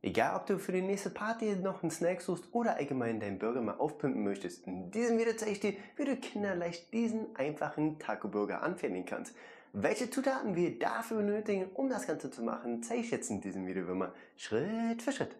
Egal, ob du für die nächste Party noch einen Snack suchst oder allgemein deinen Burger mal aufpimpen möchtest, in diesem Video zeige ich dir, wie du kinderleicht diesen einfachen Taco-Burger anfertigen kannst. Welche Zutaten wir dafür benötigen, um das Ganze zu machen, zeige ich jetzt in diesem Video mal Schritt für Schritt.